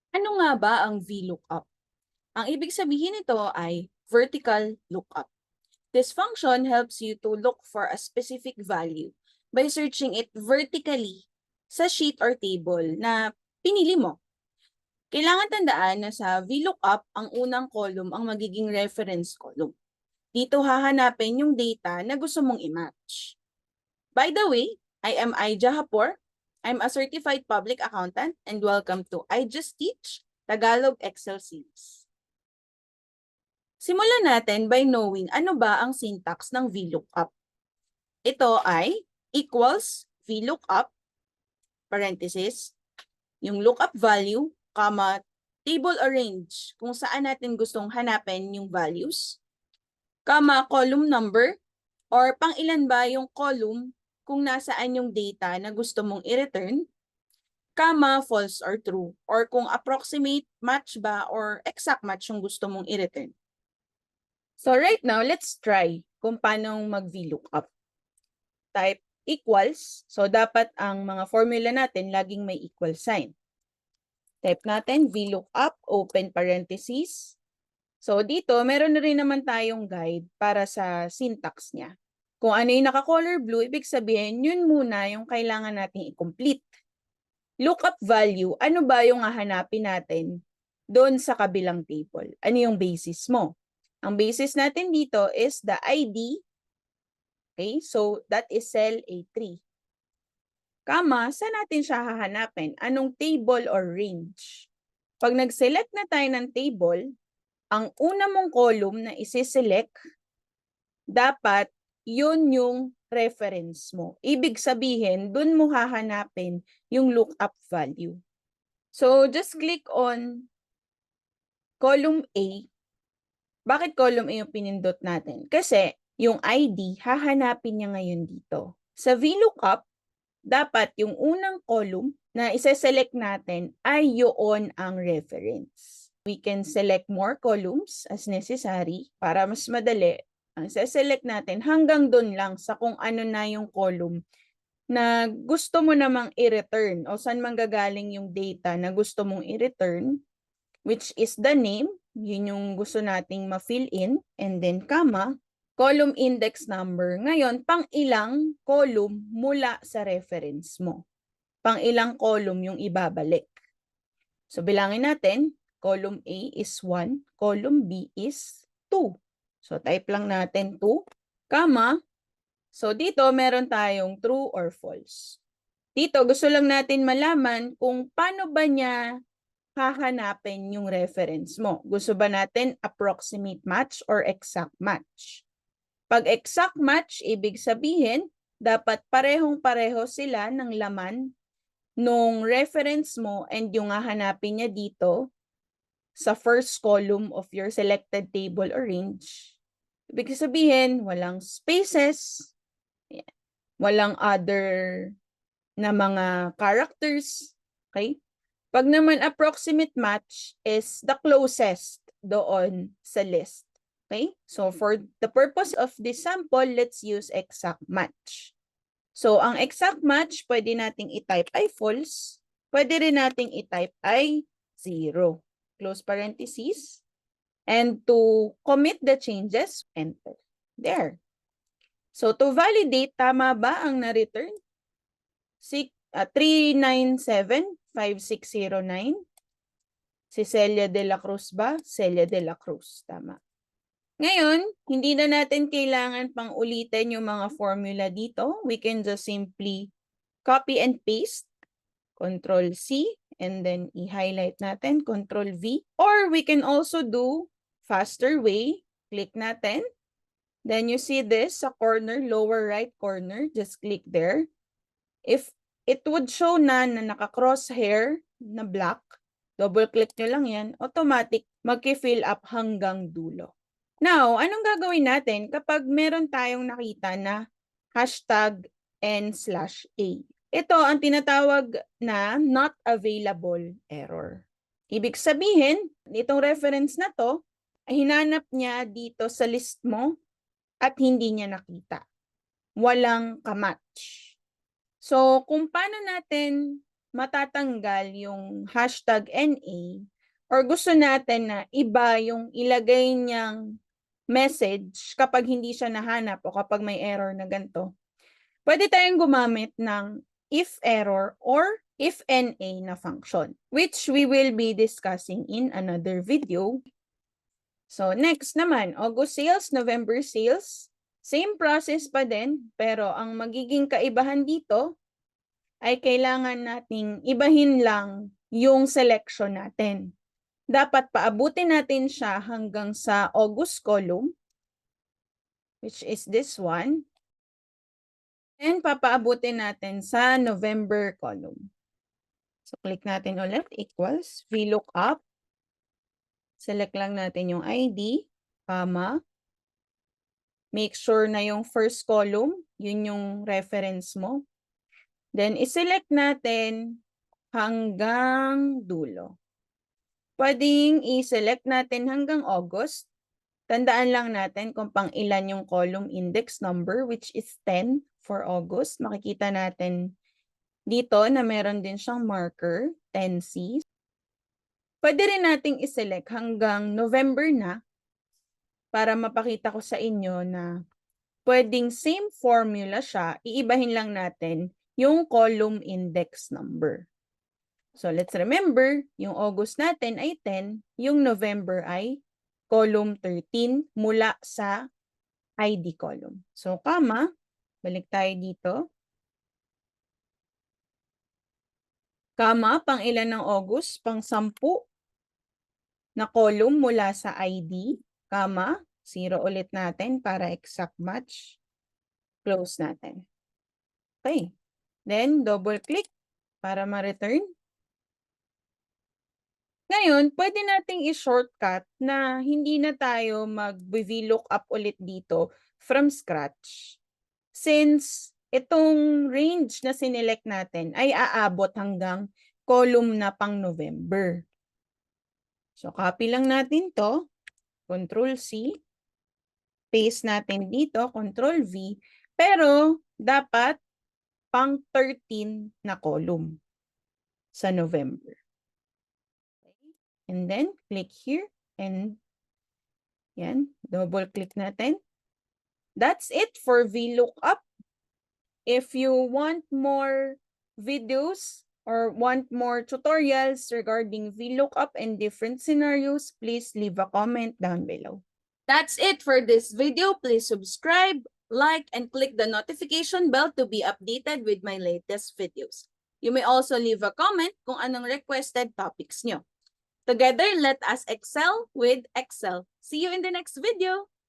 Ano nga ba ang VLOOKUP? Ang ibig sabihin nito ay vertical lookup. This function helps you to look for a specific value by searching it vertically sa sheet or table na pinili mo. Kailangan tandaan na sa VLOOKUP, ang unang column ang magiging reference column. Dito hahanapin yung data na gusto mong i-match. By the way, I am Aija Hapor. I'm a certified public accountant and welcome to I Just Teach Tagalog Excel Series. Simulan natin by knowing ano ba ang syntax ng VLOOKUP. Ito ay equals VLOOKUP, parenthesis, yung lookup value, comma, table or range kung saan natin gustong hanapin yung values, comma, column number, or pang ilan ba yung column kung nasaan yung data na gusto mong i-return, comma, false or true, or kung approximate match ba or exact match yung gusto mong i-return. So right now, let's try kung paano mag-VLOOKUP. Type equals. So dapat ang mga formula natin laging may equal sign. Type natin VLOOKUP, open parentheses. So dito, meron na rin naman tayong guide para sa syntax niya. Kung ano yung naka-color blue, ibig sabihin, yun muna yung kailangan nating i-complete. Lookup value, ano ba yung hahanapin natin doon sa kabilang table? Ano yung basis mo? Ang basis natin dito is the ID. Okay, so that is cell A3. Kama, saan natin siya hahanapin? Anong table or range? Pag nag-select na tayo ng table, ang una mong column na isi-select, dapat yun yung reference mo. Ibig sabihin, dun mo hahanapin yung lookup value. So, just click on column A. Bakit column A yung pinindot natin? Kasi yung ID, hahanapin niya ngayon dito. Sa VLOOKUP, dapat yung unang column na isa-select natin ay yun ang reference. We can select more columns as necessary para mas madali. Ang isa-select natin hanggang dun lang sa kung ano na yung column na gusto mo namang i-return o saan manggagaling yung data na gusto mong i-return, which is the name, yun yung gusto nating ma-fill in, and then comma, column index number. Ngayon, pang ilang column mula sa reference mo. Pang ilang column yung ibabalik. So, bilangin natin, column A is 1, column B is 2. So, type lang natin 2, comma. So, dito meron tayong true or false. Dito, gusto lang natin malaman kung paano ba niya hahanapin yung reference mo. Gusto ba natin approximate match or exact match? Pag exact match, ibig sabihin, dapat parehong-pareho sila ng laman nung reference mo and yung hahanapin niya dito sa first column of your selected table or range. Ibig sabihin, walang spaces, walang other na mga characters, okay? Pag naman approximate match is the closest doon sa list. Okay? So for the purpose of this sample, let's use exact match. So ang exact match, pwede nating i-type ay false. Pwede rin nating i-type ay 0. Close parentheses. And to commit the changes, enter. There. So to validate, tama ba ang na-return? 3975609. Si Celia de la Cruz ba? Celia de la Cruz. Tama. Ngayon, hindi na natin kailangan pang ulitin yung mga formula dito. We can just simply copy and paste. Control C. And then i-highlight natin. Control V. Or we can also do faster way. Click natin. Then you see this sa corner, lower right corner. Just click there. If it would show na naka-crosshair na black, double-click nyo lang yan, automatic mag-fill up hanggang dulo. Now, anong gagawin natin kapag meron tayong nakita na hashtag n/a? Ito ang tinatawag na not available error. Ibig sabihin, itong reference na to, ay hinanap niya dito sa list mo at hindi niya nakita. Walang kamatch. So, kung paano natin matatanggal yung hashtag NA or gusto natin na iba yung ilagay niyang message kapag hindi siya nahanap o kapag may error na ganito, pwede tayong gumamit ng if error or if NA na function, which we will be discussing in another video. So next naman, August sales, November sales. Same process pa din, pero ang magiging kaibahan dito ay kailangan nating ibahin lang yung selection natin. Dapat paabutin natin siya hanggang sa August column, which is this one. And papaabutin natin sa November column. So click natin ulit, equals, VLOOKUP. Select lang natin yung ID, comma. Make sure na yung first column, yun yung reference mo. Then, iselect natin hanggang dulo. Pwedeng i-select natin hanggang August. Tandaan lang natin kung pang ilan yung column index number, which is 10 for August. Makikita natin dito na meron din siyang marker, 10C. Pwede rin nating i-select hanggang November na para mapakita ko sa inyo na pwedeng same formula siya, iibahin lang natin yung column index number. So let's remember, yung August natin ay 10, yung November ay column 13 mula sa ID column. So comma, balik tayo dito. Comma, pang ilan ng August? Pang 10 na column mula sa ID, comma, 0 ulit natin para exact match. Close natin. Okay. Then, double click para ma-return. Ngayon, pwede nating i-shortcut na hindi na tayo mag-VLOOKUP ulit dito from scratch. Since itong range na sinelect natin ay aabot hanggang column na pang November. So, copy lang natin to. Control-C. Paste natin dito. Control-V. Pero, dapat pang 13 na column sa November. Okay. And then, click here. And, yan. Double-click natin. That's it for VLOOKUP. If you want more videos or want more tutorials regarding VLOOKUP and different scenarios, please leave a comment down below. That's it for this video. Please subscribe, like, and click the notification bell to be updated with my latest videos. You may also leave a comment kung anong requested topics nyo. Together, let us excel with Excel. See you in the next video.